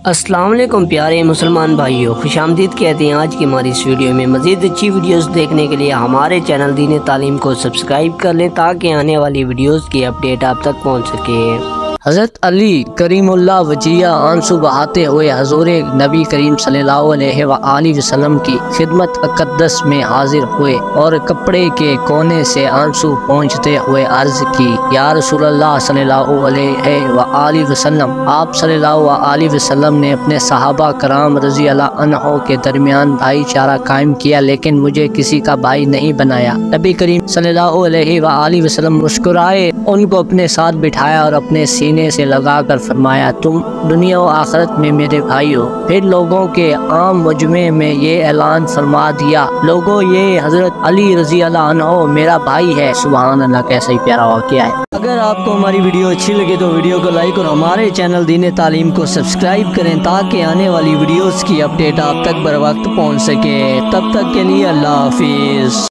السلام علیکم پیارے مسلمان بھائیوں، خوش آمدید کہتے ہیں آج کی ہماری اس ویڈیو میں۔ مزید اچھی ویڈیوز دیکھنے کے لیے ہمارے چینل دین تعلیم کو سبسکرائب کر لیں تاکہ آنے والی ویڈیوز کی اپڈیٹ آپ تک پہنچ سکے۔ حضرت علی کریم اللہ وجیہ آنسو بہاتے ہوئے حضور نبی کریم صلی اللہ علیہ وآلہ وسلم کی خدمت اقدس میں حاضر ہوئے اور کپڑے کے کونے سے آنسو پہنچتے ہوئے عرض کی، یا رسول اللہ صلی اللہ علیہ وآلہ وسلم۔ آپ صلی اللہ علیہ وسلم نے اپنے صحابہ کرام رضی اللہ عنہ کے درمیان بھائی چارہ قائم کیا، لیکن مجھے کسی کا بھائی نہیں بنایا۔ نبی کریم صلی اللہ علیہ وآلہ وسلم مسکرائے، ان کو اپنے ساتھ بٹھایا اور اپنے سینے سے لگا کر فرمایا، تم دنیا و آخرت میں میرے بھائی ہو۔ پھر لوگوں کے عام مجمع میں یہ اعلان فرما دیا، لوگوں یہ حضرت علی رضی اللہ عنہ میرا بھائی ہے۔ سبحان اللہ، کیسا ہی پیارا واقعہ ہے۔ اگر آپ کو ہماری ویڈیو اچھی لگے تو ویڈیو کو لائک اور ہمارے چینل دین تعلیم کو سبسکرائب کریں تاکہ آنے والی ویڈیوز کی اپڈیٹ آپ تک بر وقت پہنچ سکے۔ تب تک کے لیے اللہ حافظ۔